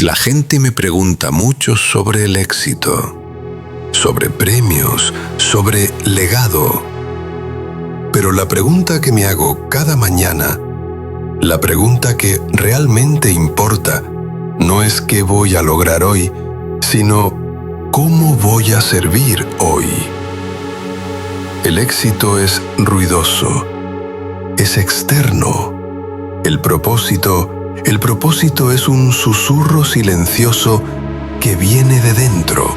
La gente me pregunta mucho sobre el éxito, sobre premios, sobre legado. Pero la pregunta que me hago cada mañana, la pregunta que realmente importa, no es qué voy a lograr hoy, sino cómo voy a servir hoy. El éxito es ruidoso, es externo. El propósito es un susurro silencioso que viene de dentro.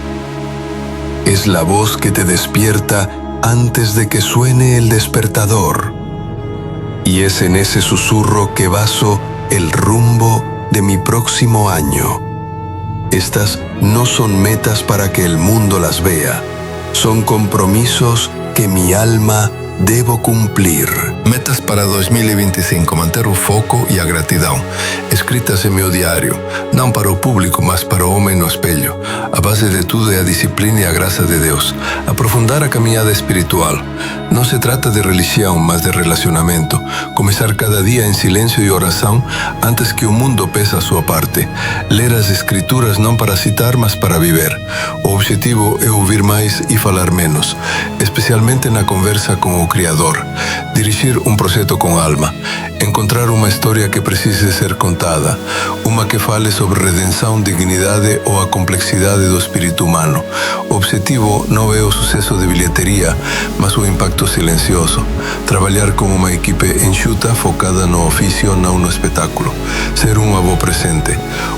Es la voz que te despierta antes de que suene el despertador. Y es en ese susurro que baso el rumbo de mi próximo año. Estas no son metas para que el mundo las vea. Son compromisos que mi alma debo cumplir. Metas para 2025, manter o foco e a gratidão. Escritas em meu diário, não para o público, mas para o homem no espelho. A base de tudo é a disciplina e a graça de Deus. Aprofundar a caminhada espiritual. Não se trata de religião, mas de relacionamento. Começar cada dia em silêncio e oração antes que o mundo peça a sua parte. Ler as escrituras não para citar, mas para viver. O objetivo é ouvir mais e falar menos, especialmente na conversa com o Criador. Dirigir um projeto com alma. Encontrar uma história que precise ser contada. Uma que fale sobre redenção, dignidade ou a complexidade do espírito humano. O objetivo não é o sucesso de bilheteria, mas o impacto silencioso. Trabalhar com uma equipe enxuta, focada no ofício, não no espetáculo. Ser um avô presente.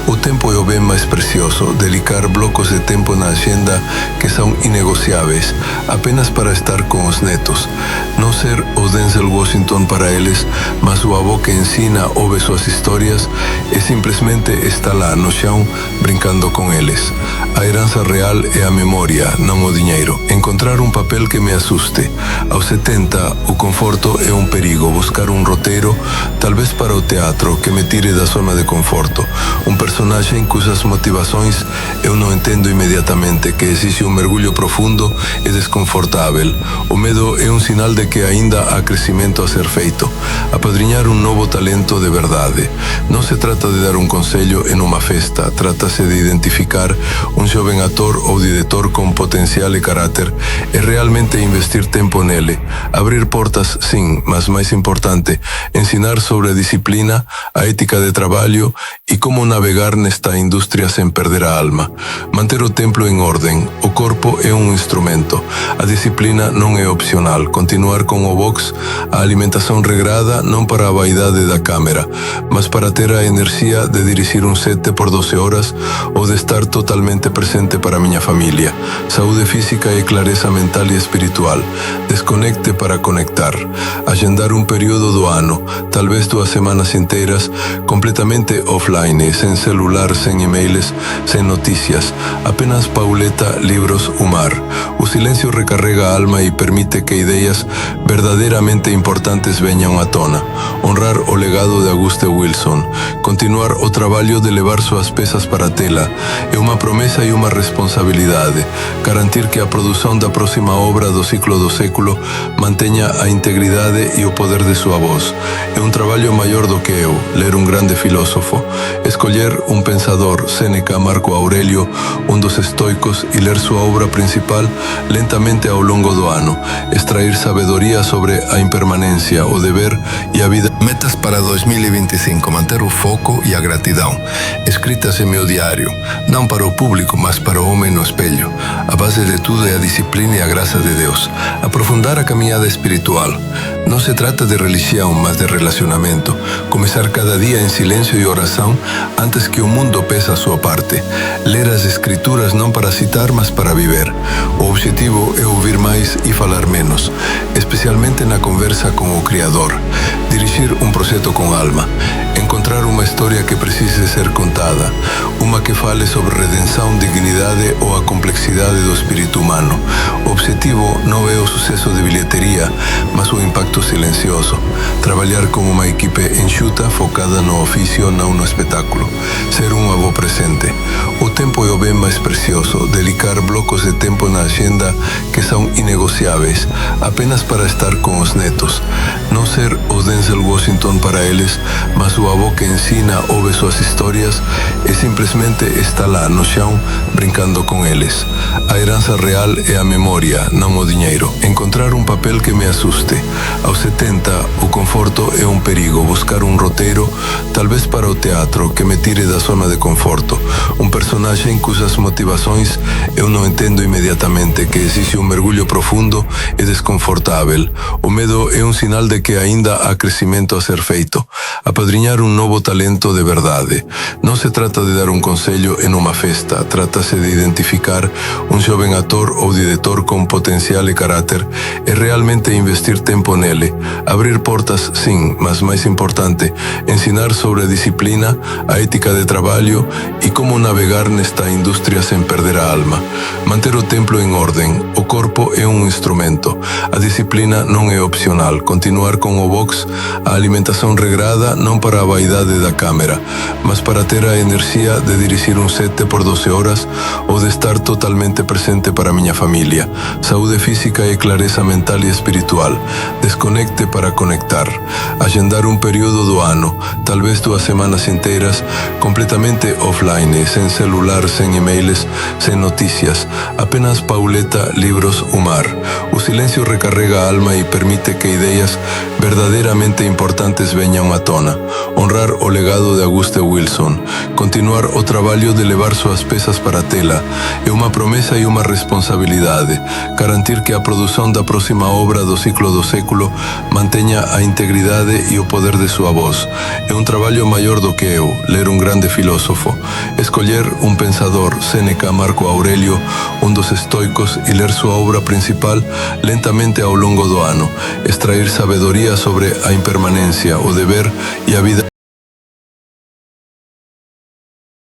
O tempo é o bem mais precioso. Dedicar blocos de tempo na agenda que são inegociáveis, apenas para estar com os netos. Não ser o Denzel Washington para eles, mas o avô que ensina, ouve suas histórias e simplesmente está lá no chão brincando com eles. A herança real é a memória, não o dinheiro. Encontrar um papel que me assuste. Aos 70, o conforto é um perigo. Buscar um roteiro, talvez para o teatro, que me tire da zona de conforto. Um personagem cujas motivações eu não entendo imediatamente, que exige um mergulho profundo e desconfortável. O medo é um sinal de que ainda há crescimento a ser feito. Apadrinhar um novo talento de verdade. Não se trata de dar um conselho em uma festa, trata-se de identificar um jovem ator ou diretor com potencial e caráter e realmente investir tempo nele. Abrir portas, sim, mas mais importante, ensinar sobre a disciplina, a ética de trabalho e como navegar nesta indústria sem perder a alma. Manter o templo em ordem. O corpo é um instrumento. A disciplina não é opcional. Continuar com o box, a alimentação regrada, não para a vaidade da câmera, mas para ter a energia de dirigir um set por 12 horas ou de estar totalmente presente para minha família. Saúde física e clareza mental e espiritual. Desconecte para conectar. Agendar um período do ano, talvez 2 semanas inteiras, completamente offline, sem celular, sem e-mails, sem notícias. Apenas Pauleta, livros, o mar. O silêncio recarrega a alma e permite que ideias verdadeiramente importantes venham à tona. Honrar o legado de Auguste Wilson. Continuar o trabalho de levar suas peças para a tela. É uma promessa e uma responsabilidade. Garantir que a produção da próxima obra do ciclo do século mantenha a integridade e o poder de sua voz. É um trabalho maior do que eu. Ler um grande filósofo. Escolher um pensador, Sêneca, Marco Aurélio, um dos estoicos, e ler sua obra principal lentamente ao longo do ano. Extrair sabedoria sobre a impermanência, o dever e a vida. Metas para 2025, manter o foco e a gratidão. Escritas em meu diário, não para o público, mas para o homem no espelho. A base de tudo é a disciplina e a graça de Deus. Aprofundar a caminhada espiritual. Não se trata de religião, mas de relacionamento. Começar cada dia em silêncio e oração antes que o mundo peça a sua parte. Ler as escrituras não para citar, mas para viver. O objetivo é ouvir mais e falar menos, especialmente na conversa com o Criador. Dirigir um projeto com alma. Encontrar uma história que precise ser contada. Uma que fale sobre redenção, dignidade ou a complexidade do espírito humano. O objetivo não é o sucesso de bilheteria, mas o impacto silencioso. Trabalhar com uma equipe enxuta, focada no ofício, não no espetáculo. Ser um avô presente. O tempo é o bem mais precioso, dedicar blocos de tempo na agenda que são inegociáveis, apenas para estar com os netos. Não ser o Denzel Washington para eles, mas o avô que ensina, ouve suas histórias e simplesmente está lá no chão brincando com eles. A herança real é a memória, não o dinheiro. Encontrar um papel que me assuste. Aos 70, o conforto é um perigo. Buscar um roteiro, talvez para o teatro, que me tire da zona de conforto. Um personagem cujas motivações eu não entendo imediatamente, que exige um mergulho profundo e desconfortável. O medo é um sinal de que ainda há crescimento a ser feito. Apadrinhar um novo talento de verdade. Não se trata de dar um conselho em uma festa. Trata-se de identificar um jovem ator ou diretor com potencial e caráter e realmente investir tempo nele. Abrir portas, sim, mas mais importante, ensinar sobre a disciplina, a ética de trabalho e como navegar nesta indústria sem perder a alma. Manter o templo em ordem. O corpo é um instrumento. A disciplina não é opcional. Continuar com o box, a alimentação regrada, não para a vaidade da câmera, mas para ter a energia de dirigir um set por 12 horas ou de estar totalmente presente para minha família. Saúde física e clareza mental e espiritual. Desconecte para conectar. Agendar um período do ano, talvez 2 semanas inteiras, completamente offline, sem celular, sem e-mails, sem notícias. Apenas Pauleta, livros, o mar. O silêncio recarrega a alma e permite que ideias verdadeiramente importantes venham à tona. Honrar o legado de Auguste Wilson. Continuar o trabalho de levar suas peças para a tela. É uma promessa e uma responsabilidade. Garantir que a produção da próxima obra do ciclo do século mantenha a integridade e o poder de sua voz. É um trabalho maior do que eu, ler um grande filósofo. Escolher um pensador, Sêneca, Marco Aurélio, um dos estoicos, e ler sua obra principal lentamente ao longo do ano. Extrair sabedoria sobre a impermanência, o dever e a vida